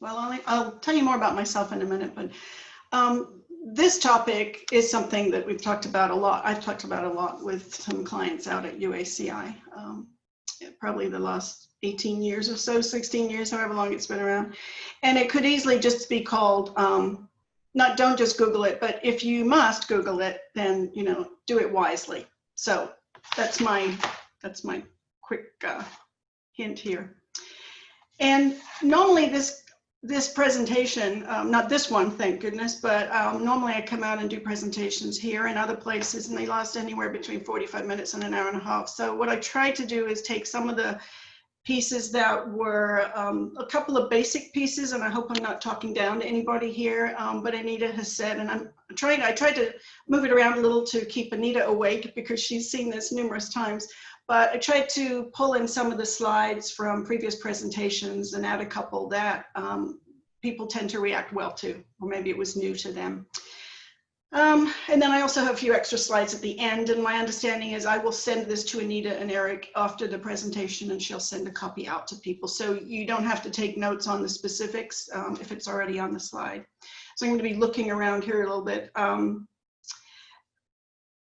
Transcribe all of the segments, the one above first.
Well, I'll tell you more about myself in a minute, but this topic is something that we've talked about a lot. I've talked about a lot with some clients out at UACI, probably the last 18 years or so, 16 years, however long it's been around. And it could easily just be called, don't just Google it, but if you must Google it, then, you know, do it wisely. So that's my quick hint here. And normally this presentation, not this one, thank goodness, but normally I come out and do presentations here and other places, and they last anywhere between 45 minutes and an hour and a half. So what I tried to do is take some of the pieces that were a couple of basic pieces, and I hope I'm not talking down to anybody here, but Anita has said, and I tried to move it around a little to keep Anita awake because she's seen this numerous times. But I tried to pull in some of the slides from previous presentations and add a couple that people tend to react well to, or maybe it was new to them. And then I also have a few extra slides at the end, and my understanding is I will send this to Anita and Eric after the presentation, and she'll send a copy out to people. So you don't have to take notes on the specifics if it's already on the slide. So I'm going to be looking around here a little bit.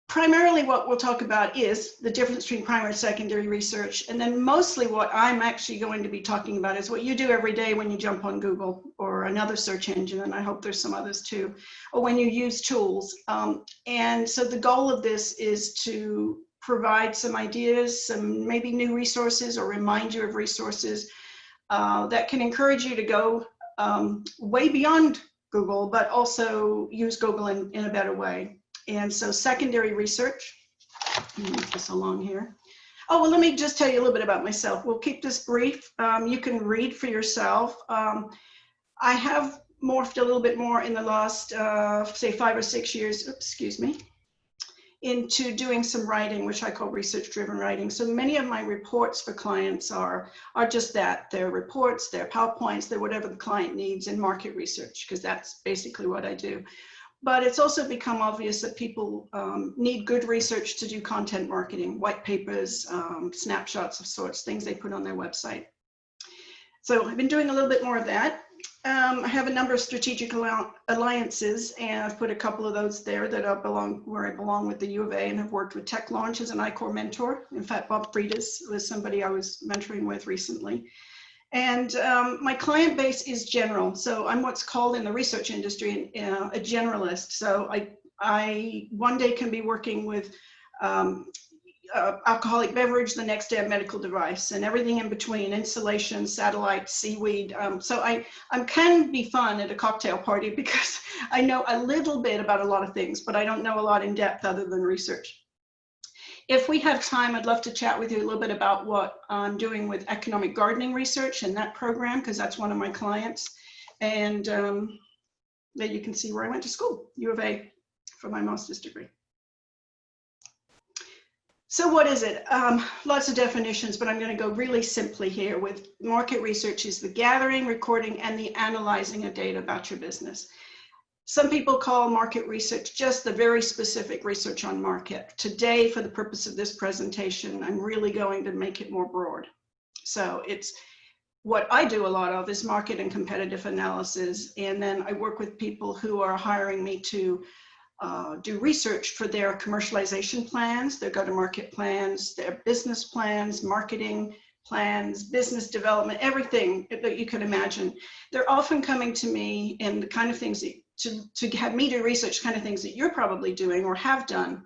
Primarily what we'll talk about is the difference between primary and secondary research. And then mostly what I'm actually going to be talking about is what you do every day when you jump on Google or another search engine, and I hope there's some others too, or when you use tools. And so the goal of this is to provide some ideas, some maybe new resources, or remind you of resources that can encourage you to go way beyond Google, but also use Google in a better way. And so secondary research, move this along here. Oh, well, let me just tell you a little bit about myself. We'll keep this brief. You can read for yourself. I have morphed a little bit more in the last, say, 5 or 6 years, excuse me, into doing some writing, which I call research-driven writing. So many of my reports for clients are just that. They're reports, they're PowerPoints, they're whatever the client needs in market research, because that's basically what I do. But it's also become obvious that people need good research to do content marketing, white papers, snapshots of sorts, things they put on their website. So I've been doing a little bit more of that. I have a number of strategic alliances, and I've put a couple of those there that where I belong with the U of A, and have worked with Tech Launch as an ICOR mentor. In fact, Bob Freitas was somebody I was mentoring with recently. And my client base is general. So I'm what's called in the research industry a generalist. So I one day can be working with alcoholic beverage, the next day a medical device, and everything in between, insulation, satellite, seaweed. So I can be fun at a cocktail party because I know a little bit about a lot of things, but I don't know a lot in depth other than research. If we have time, I'd love to chat with you a little bit about what I'm doing with economic gardening research in that program, because that's one of my clients. And there you can see where I went to school, U of A, for my master's degree. So what is it? Lots of definitions, but I'm going to go really simply here with market research is the gathering, recording, and the analyzing of data about your business. Some people call market research just the very specific research on market. Today, for the purpose of this presentation, I'm really going to make it more broad. So it's what I do a lot of is market and competitive analysis. And then I work with people who are hiring me to do research for their commercialization plans, their go-to-market plans, their business plans, marketing plans, business development, everything that you can imagine. They're often coming to me and the kind of things that to have me do research, kind of things that you're probably doing or have done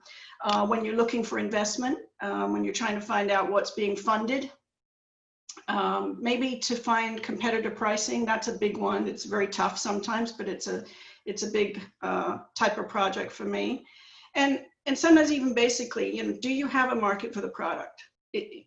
when you're looking for investment, when you're trying to find out what's being funded, maybe to find competitor pricing. That's a big one. It's very tough sometimes, but it's a big type of project for me. And sometimes even basically, you know, do you have a market for the product?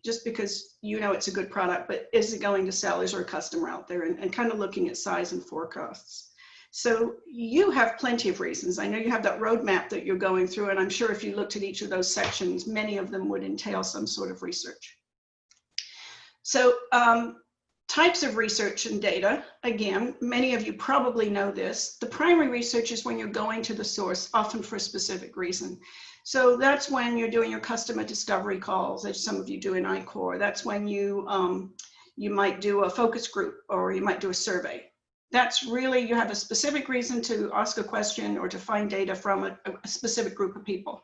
Just because you know it's a good product, but is it going to sell? Is there a customer out there? And kind of looking at size and forecasts. So you have plenty of reasons. I know you have that roadmap that you're going through, and I'm sure if you looked at each of those sections, many of them would entail some sort of research. So types of research and data, again, many of you probably know this. The primary research is when you're going to the source, often for a specific reason. So that's when you're doing your customer discovery calls, as some of you do in ICOR. That's when you might do a focus group, or you might do a survey. That's really, you have a specific reason to ask a question or to find data from a specific group of people.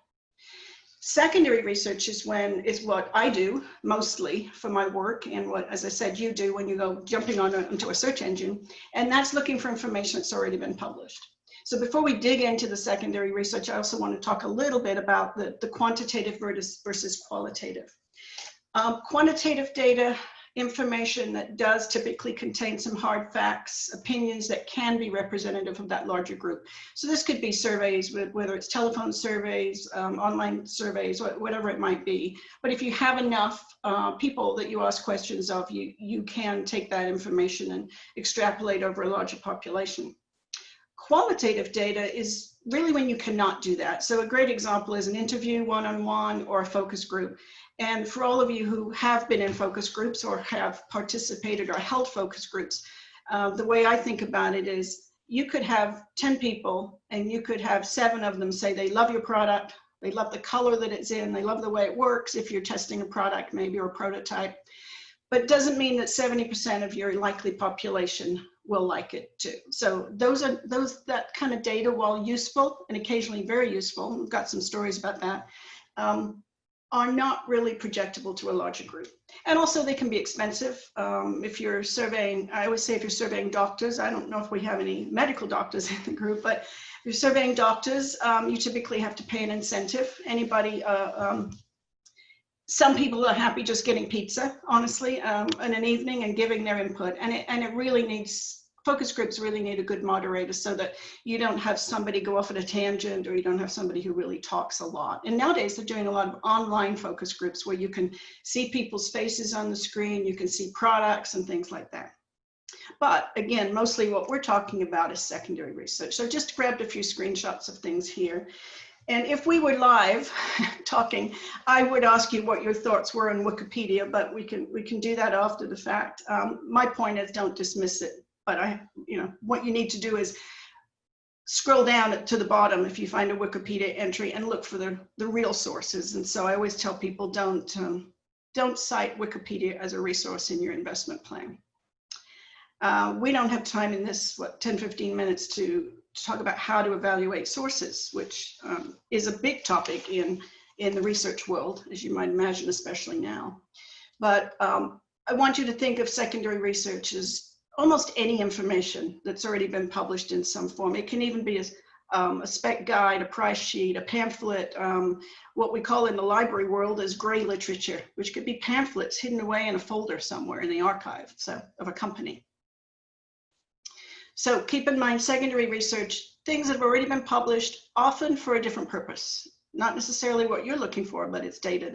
Secondary research is what I do mostly for my work, and what, as I said, you do when you go jumping into a search engine, and that's looking for information that's already been published. So before we dig into the secondary research, I also want to talk a little bit about the quantitative versus qualitative. Quantitative data, information that does typically contain some hard facts, opinions that can be representative of that larger group. So this could be surveys, whether it's telephone surveys, online surveys, whatever it might be. But if you have enough people that you ask questions of, you can take that information and extrapolate over a larger population. Qualitative data is really when you cannot do that. So a great example is an interview one-on-one or a focus group. And for all of you who have been in focus groups or have participated or held focus groups, the way I think about it is you could have 10 people and you could have 7 of them say they love your product, they love the color that it's in, they love the way it works if you're testing a product maybe or a prototype. But it doesn't mean that 70% of your likely population will like it too. So that kind of data, while useful and occasionally very useful, we've got some stories about that, are not really projectable to a larger group. And also they can be expensive. If you're surveying, I always say if you're surveying doctors, I don't know if we have any medical doctors in the group, but if you're surveying doctors, you typically have to pay an incentive. Anybody, some people are happy just getting pizza, honestly, in an evening and giving their input. And it really needs, focus groups really need a good moderator so that you don't have somebody go off at a tangent or you don't have somebody who really talks a lot. And nowadays they're doing a lot of online focus groups where you can see people's faces on the screen, you can see products and things like that. But again, mostly what we're talking about is secondary research. So just grabbed a few screenshots of things here. And if we were live talking, I would ask you what your thoughts were on Wikipedia, but we can do that after the fact. My point is don't dismiss it, but what you need to do is scroll down to the bottom if you find a Wikipedia entry and look for the real sources. And so I always tell people don't cite Wikipedia as a resource in your investment plan. We don't have time in this 10-15 minutes to talk about how to evaluate sources, which is a big topic in the research world, as you might imagine, especially now. But I want you to think of secondary research as almost any information that's already been published in some form. It can even be a spec guide, a price sheet, a pamphlet, what we call in the library world as gray literature, which could be pamphlets hidden away in a folder somewhere in the archive of a company. So keep in mind, secondary research, things that have already been published, often for a different purpose. Not necessarily what you're looking for, but it's data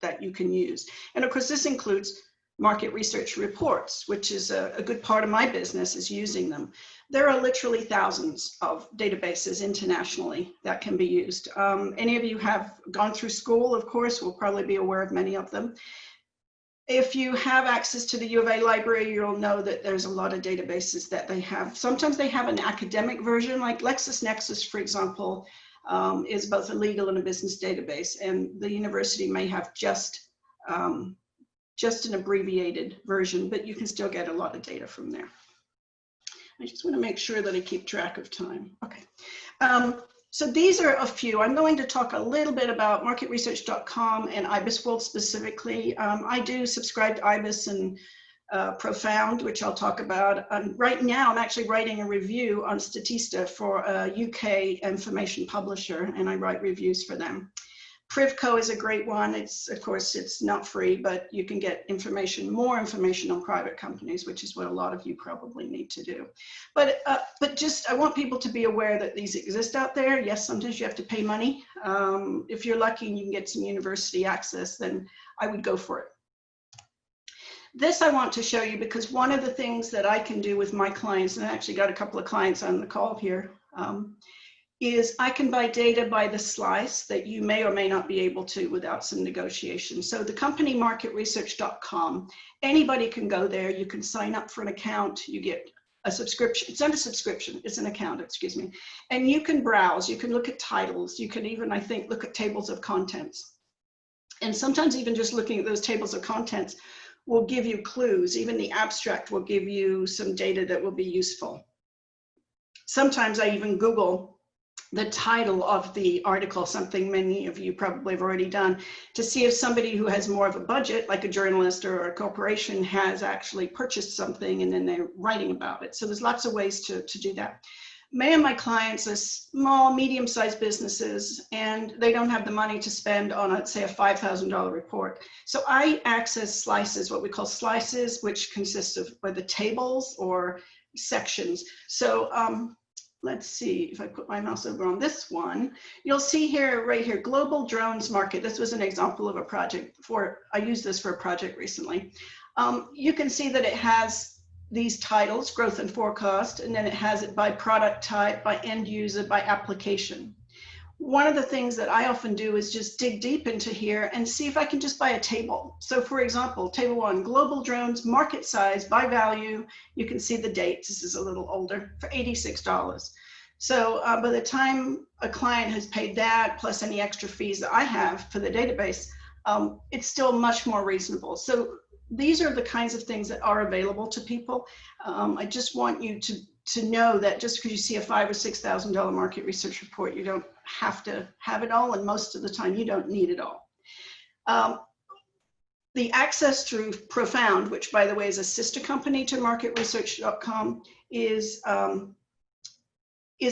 that you can use. And of course, this includes market research reports, which is a good part of my business, is using them. There are literally thousands of databases internationally that can be used. Any of you have gone through school, of course, will probably be aware of many of them. If you have access to the U of A library, you'll know that there's a lot of databases that they have. Sometimes they have an academic version, like LexisNexis, for example, is both a legal and a business database, and the university may have just an abbreviated version, but you can still get a lot of data from there. I just want to make sure that I keep track of time. Okay. So these are a few. I'm going to talk a little bit about marketresearch.com and IBIS World specifically. I do subscribe to IBIS and Profound, which I'll talk about. Right now, I'm actually writing a review on Statista for a UK information publisher, and I write reviews for them. Privco is a great one. Of course, it's not free, but you can get more information on private companies, which is what a lot of you probably need to do. But I want people to be aware that these exist out there. Yes, sometimes you have to pay money. If you're lucky and you can get some university access, then I would go for it. This I want to show you because one of the things that I can do with my clients, and I actually got a couple of clients on the call here, is I can buy data by the slice that you may or may not be able to without some negotiation. So the company marketresearch.com, anybody can go there. You can sign up for an account. You get a subscription. It's not a subscription. It's an account, excuse me. And you can browse. You can look at titles. You can even, I think, look at tables of contents. And sometimes even just looking at those tables of contents will give you clues. Even the abstract will give you some data that will be useful. Sometimes I even Google the title of the article, something many of you probably have already done, to see if somebody who has more of a budget, like a journalist or a corporation, has actually purchased something and then they're writing about it. So there's lots of ways to do that. Many of my clients are small, medium-sized businesses, and they don't have the money to spend on, let's say, a $5,000 report. So I access slices, what we call slices, which consist of whether tables or sections. So let's see if I put my mouse over on this one, you'll see here, right here, global drones market. This was an example of a project I used this for a project recently. You can see that it has these titles, growth and forecast, and then it has it by product type, by end user, by application. One of the things that I often do is just dig deep into here and see if I can just buy a table. So for example, table 1, global drones, market size, by value. You can see the dates. This is a little older, for $86. So by the time a client has paid that, plus any extra fees that I have for the database, it's still much more reasonable. So these are the kinds of things that are available to people. I just want you to know that just because you see a $5,000 or $6,000 market research report, you don't have to have it all, and most of the time you don't need it all. The access through Profound, which by the way is a sister company to marketresearch.com, is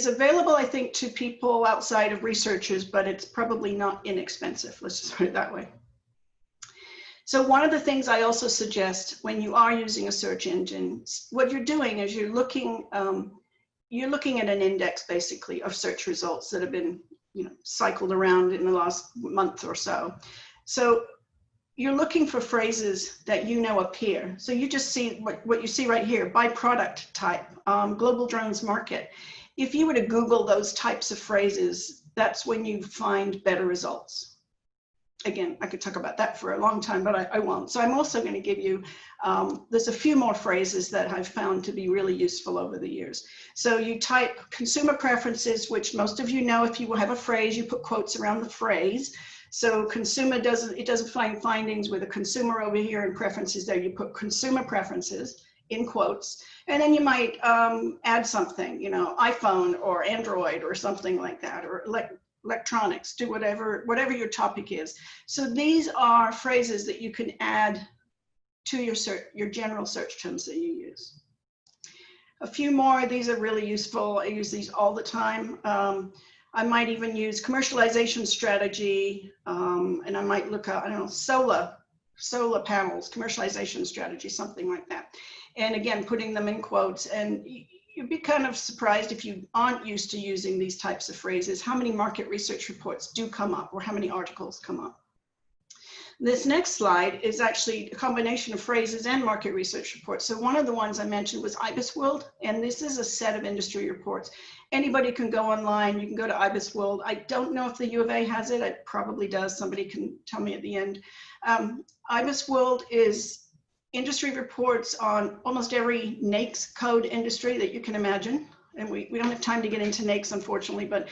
available, I think, to people outside of researchers, but it's probably not inexpensive. Let's just put it that way. So one of the things I also suggest when you are using a search engine, what you're doing is you're looking at an index basically of search results that have been, cycled around in the last month or so. So you're looking for phrases that appear. So you just see what you see right here, by product type, global drones market. If you were to Google those types of phrases, that's when you find better results. Again, I could talk about that for a long time, but I won't. So I'm also going to give you, there's a few more phrases that I've found to be really useful over the years. So you type consumer preferences, which most of you know, if you have a phrase, you put quotes around the phrase. So consumer doesn't find findings with a consumer over here and preferences there. You put consumer preferences in quotes, and then you might add something, iPhone or Android or something like that, or electronics, do whatever your topic is. So these are phrases that you can add to your general search terms that you use. A few more, these are really useful. I use these all the time. I might even use commercialization strategy, and I might look up, solar panels, commercialization strategy, something like that. And again, putting them in quotes, and you'd be kind of surprised if you aren't used to using these types of phrases, how many market research reports do come up or how many articles come up. This next slide is actually a combination of phrases and market research reports. So one of the ones I mentioned was IBIS World, and this is a set of industry reports. Anybody can go online, you can go to IBIS World. I don't know if the U of A has it, it probably does, somebody can tell me at the end. IBIS World is industry reports on almost every NAICS code industry that you can imagine. And we don't have time to get into NAICS, unfortunately, but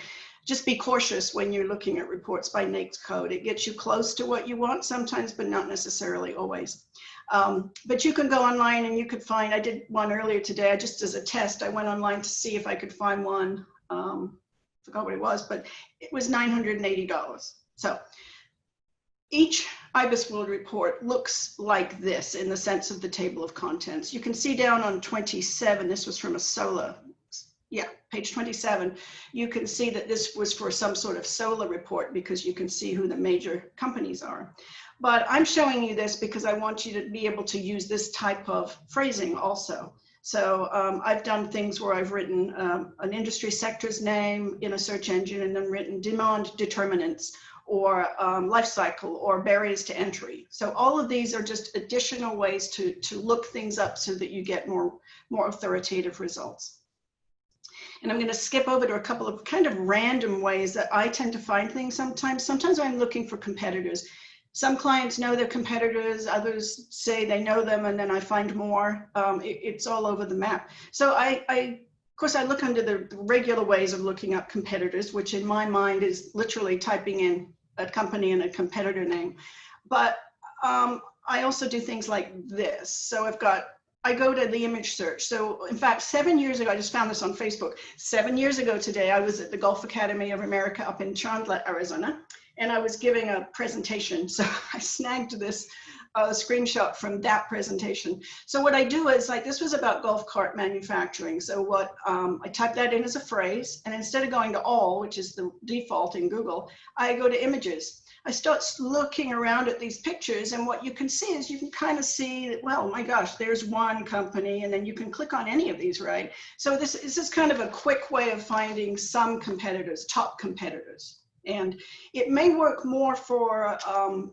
just be cautious when you're looking at reports by NAICS code. It gets you close to what you want sometimes, but not necessarily always. But you can go online and you could find, I did one earlier today, just as a test, I went online to see if I could find one, forgot what it was, but it was $980. So each IBIS World report looks like this in the sense of the table of contents. You can see down on 27, this was from a solar, page 27, you can see that this was for some sort of solar report because you can see who the major companies are. But I'm showing you this because I want you to be able to use this type of phrasing also. So I've done things where I've written an industry sector's name in a search engine and then written demand determinants or life cycle or barriers to entry. So all of these are just additional ways to look things up so that you get more authoritative results. And I'm going to skip over to a couple of kind of random ways that I tend to find things sometimes. Sometimes I'm looking for competitors. Some clients know their competitors, others say they know them, and then I find more. It's all over the map. So of course, I look under the regular ways of looking up competitors, which in my mind is literally typing in a company and a competitor name. But I also do things like this. So I go to the image search. So in fact, 7 years ago, I just found this on Facebook. 7 years ago today, I was at the Gulf Academy of America up in Chandler, Arizona, and I was giving a presentation. So I snagged this screenshot from that presentation. So what I do is, like, this was about golf cart manufacturing. So what I type that in as a phrase, and instead of going to all, which is the default in Google, I go to images. I start looking around at these pictures, and what you can see is you can kind of see that, well, my gosh, there's one company, and then you can click on any of these, right? So this is kind of a quick way of finding some competitors, top competitors. And it may work more for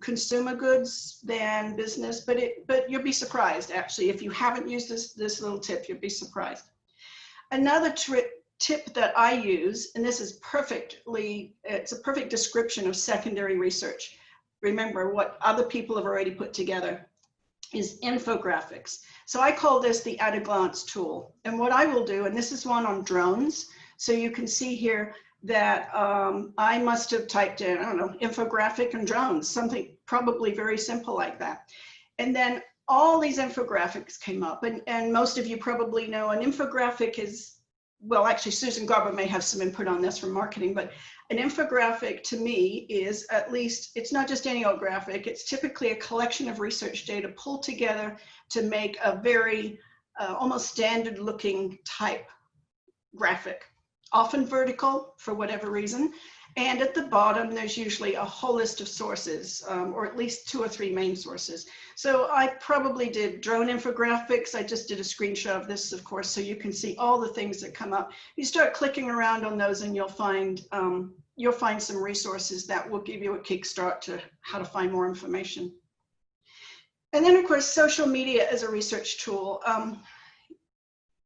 consumer goods than business, but you'll be surprised, actually. If you haven't used this little tip, you'll be surprised. Another tip that I use, and this is it's a perfect description of secondary research. Remember, what other people have already put together is infographics. So I call this the at-a-glance tool. And what I will do, and this is one on drones, so you can see here that I must have typed in, I don't know, infographic and drones, something probably very simple like that. And then all these infographics came up, and most of you probably know an infographic is, well, actually Susan Garber may have some input on this from marketing, but an infographic to me is, at least, it's not just any old graphic, it's typically a collection of research data pulled together to make a very almost standard looking type graphic. Often vertical for whatever reason. And at the bottom, there's usually a whole list of sources, or at least 2 or 3 main sources. So I probably did drone infographics. I just did a screenshot of this, of course, so you can see all the things that come up. You start clicking around on those and you'll find some resources that will give you a kickstart to how to find more information. And then, of course, social media as a research tool.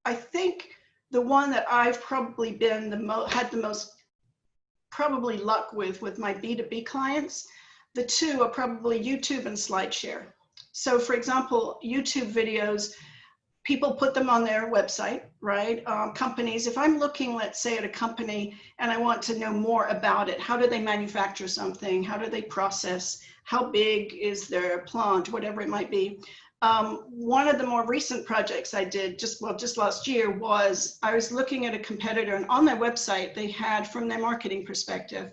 I think the one that I've probably been had the most probably luck with my B2B clients, the two are probably YouTube and SlideShare. So for example, YouTube videos, people put them on their website, right? Companies, if I'm looking, let's say, at a company and I want to know more about it, how do they manufacture something? How do they process? How big is their plant? Whatever it might be. One of the more recent projects I did just last year was I was looking at a competitor, and on their website they had, from their marketing perspective,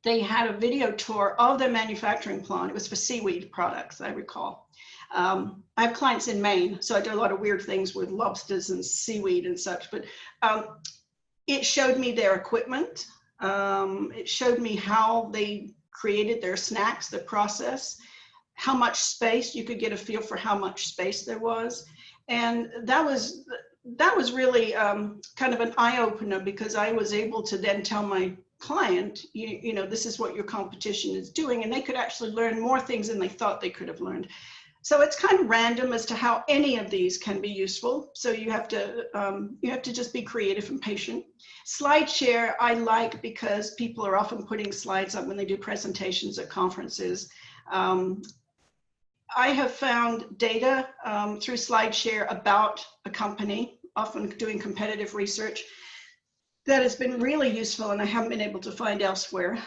they had a video tour of their manufacturing plant. It was for seaweed products, I recall. I have clients in Maine, so I do a lot of weird things with lobsters and seaweed and such, but it showed me their equipment. It showed me how they created their snacks, the process, how much space. You could get a feel for how much space there was. And that was really kind of an eye-opener, because I was able to then tell my client, you know, this is what your competition is doing, and they could actually learn more things than they thought they could have learned. So it's kind of random as to how any of these can be useful. So you have to just be creative and patient. SlideShare I like because people are often putting slides up when they do presentations at conferences. I have found data through SlideShare about a company, often doing competitive research, that has been really useful, and I haven't been able to find elsewhere,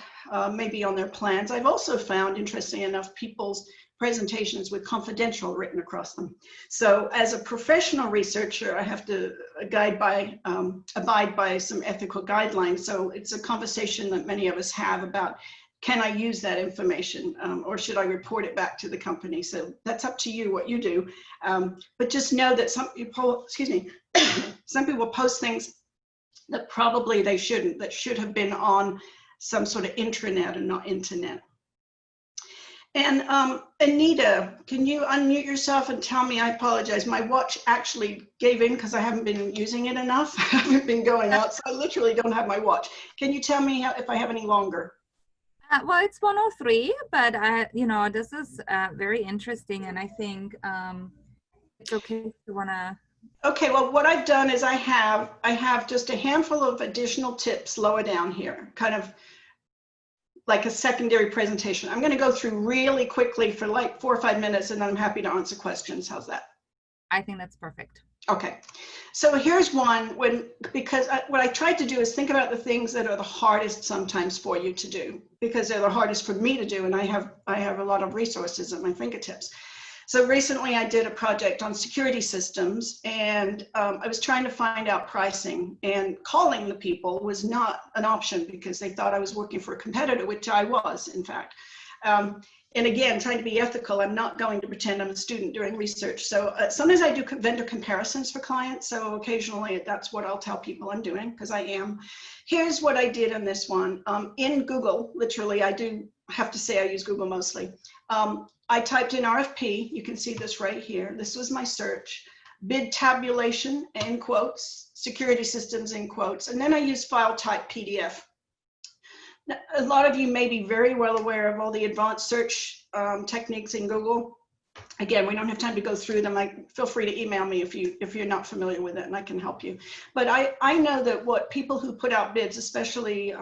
maybe on their plans. I've also found, interesting enough, people's presentations with confidential written across them. So as a professional researcher, I have to abide by some ethical guidelines. So it's a conversation that many of us have about, can I use that information, or should I report it back to the company? So that's up to you what you do. But just know that some people, some people post things that probably they shouldn't, that should have been on some sort of intranet and not internet. And Anita, can you unmute yourself and tell me? I apologize, my watch actually gave in because I haven't been using it enough. I haven't been going out, so I literally don't have my watch. Can you tell me if I have any longer? Well, it's 1:03, but you know, this is very interesting, and I think it's okay if you wanna. Okay, well, what I've done is I have just a handful of additional tips lower down here, kind of like a secondary presentation. I'm going to go through really quickly for like 4 or 5 minutes, and then I'm happy to answer questions. How's that? I think that's perfect. Okay, So here's one because what I tried to do is think about the things that are the hardest sometimes for you to do, because they're the hardest for me to do, and I have a lot of resources at my fingertips. So recently I did a project on security systems, and I was trying to find out pricing, and calling the people was not an option because they thought I was working for a competitor, which I was, in fact. And again, trying to be ethical, I'm not going to pretend I'm a student doing research. So sometimes I do vendor comparisons for clients. So occasionally that's what I'll tell people I'm doing, because I am. Here's what I did on this one. In Google, literally, I do have to say I use Google mostly. I typed in RFP. You can see this right here. This was my search. Bid tabulation, in quotes, security systems, in quotes. And then I used file type PDF. A lot of you may be very well aware of all the advanced search techniques in Google. Again, we don't have time to go through them. Feel free to email me if you're not familiar with it, and I can help you. But I know that what people who put out bids, especially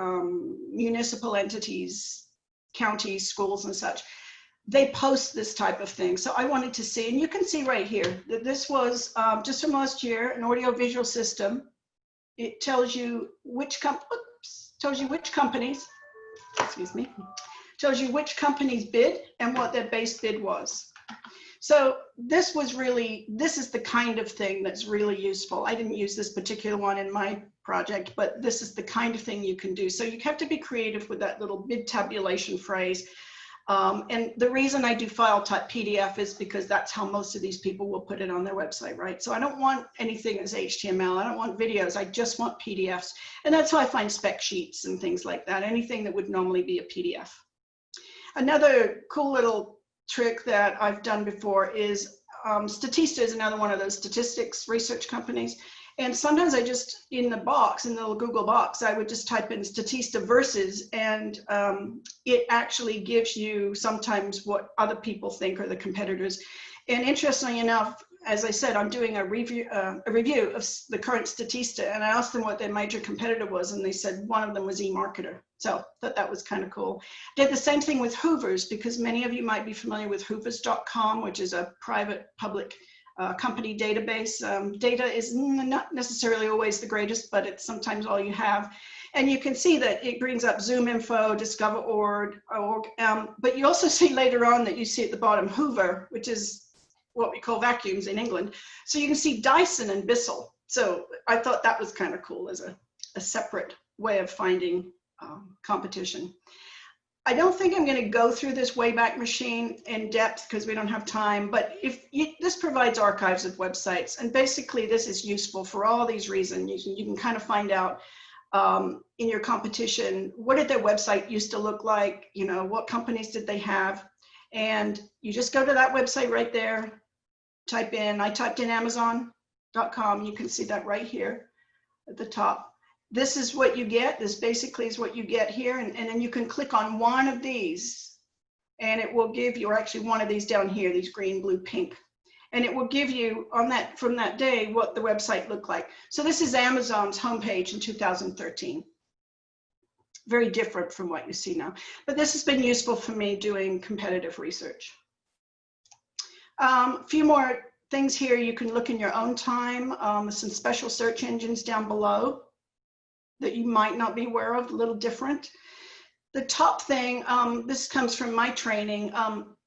municipal entities, counties, schools, and such, they post this type of thing. So I wanted to see, and you can see right here that this was just from last year, an audio-visual system. It tells you which companies, excuse me, tells you which companies bid and what their base bid was. So this is the kind of thing that's really useful. I didn't use this particular one in my project, but this is the kind of thing you can do. So you have to be creative with that little bid tabulation phrase. And the reason I do file type PDF is because that's how most of these people will put it on their website, right? So I don't want anything that's HTML. I don't want videos. I just want PDFs. And that's how I find spec sheets and things like that, anything that would normally be a PDF. Another cool little trick that I've done before is Statista is another one of those statistics research companies. And sometimes I just, in the box, in the little Google box, I would just type in Statista versus, and it actually gives you sometimes what other people think are the competitors. And interestingly enough, as I said, I'm doing a review of the current Statista, and I asked them what their major competitor was, and they said one of them was eMarketer. So I thought that was kind of cool. Did the same thing with Hoover's, because many of you might be familiar with hoovers.com, which is a private public company database. Data is not necessarily always the greatest, but it's sometimes all you have. And you can see that it brings up Zoom info, discover.org, but you also see later on that you see at the bottom Hoover, which is what we call vacuums in England. So you can see Dyson and Bissell. So I thought that was kind of cool as a separate way of finding competition. I don't think I'm going to go through this Wayback Machine in depth because we don't have time, but this provides archives of websites, and basically this is useful for all these reasons. You can kind of find out in your competition, what did their website used to look like, what companies did they have, and you just go to that website right there, I typed in Amazon.com, you can see that right here at the top. This is what you get. This basically is what you get here. And then you can click on one of these and it will give you, or actually one of these down here, these green, blue, pink. And it will give you from that day what the website looked like. So this is Amazon's homepage in 2013. Very different from what you see now. But this has been useful for me doing competitive research. A few more things here you can look in your own time. Some special search engines down below that you might not be aware of, a little different. The top thing, this comes from my training,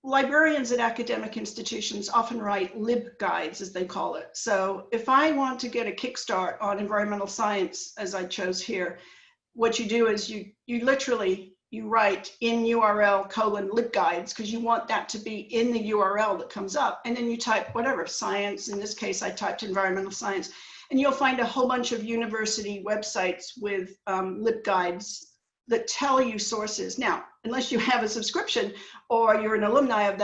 librarians at academic institutions often write LibGuides, as they call it. So if I want to get a kickstart on environmental science, as I chose here, what you do is you write in URL :libguides, because you want that to be in the URL that comes up, and then you type whatever, science, in this case I typed environmental science. And you'll find a whole bunch of university websites with LibGuides that tell you sources. Now, unless you have a subscription or you're an alumni of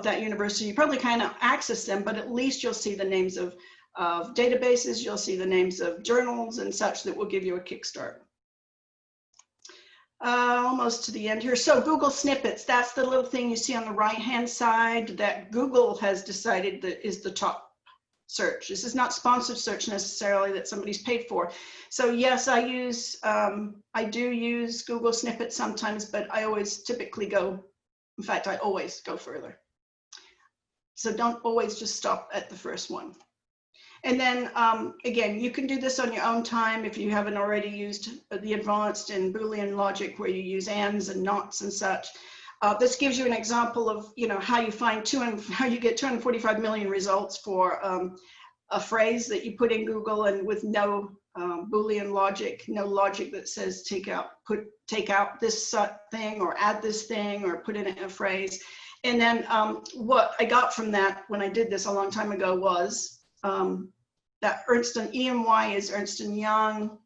that university, you probably can't access them, but at least you'll see the names of databases, you'll see the names of journals and such that will give you a kickstart. Almost to the end here. So Google Snippets, that's the little thing you see on the right-hand side that Google has decided that is the top search. This is not sponsored search necessarily that somebody's paid for. So yes, I do use Google Snippets sometimes, but I always typically go, in fact, I always go further. So don't always just stop at the first one. And then again, you can do this on your own time if you haven't already used the advanced and Boolean logic where you use ands and nots and such. This gives you an example of, you know, how you find how you get 245 million results for a phrase that you put in Google, and with no Boolean logic, no logic that says take out this thing or add this thing or put in a phrase. And then what I got from that when I did this a long time ago was that EMY is Ernst & Young,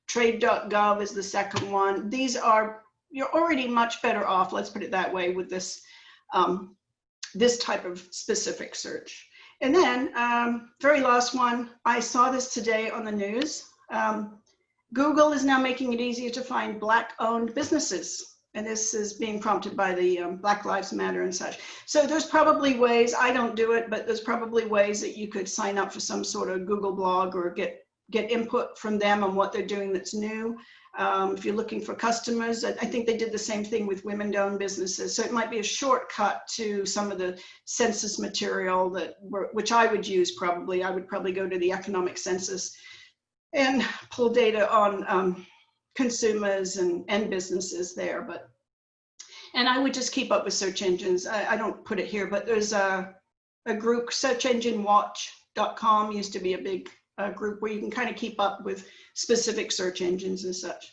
Trade.gov is the second one. These are, you're already much better off, let's put it that way, with this, this type of specific search. And then, very last one, I saw this today on the news. Google is now making it easier to find Black-owned businesses. And this is being prompted by the Black Lives Matter and such. So there's probably ways, I don't do it, but there's probably ways that you could sign up for some sort of Google blog or get input from them on what they're doing that's new. If you're looking for customers, I think they did the same thing with women-owned businesses. So it might be a shortcut to some of the census material which I would use probably. I would probably go to the economic census and pull data on consumers and businesses there. And I would just keep up with search engines. I don't put it here, but there's a group, searchenginewatch.com used to be a big group where you can kind of keep up with specific search engines and such.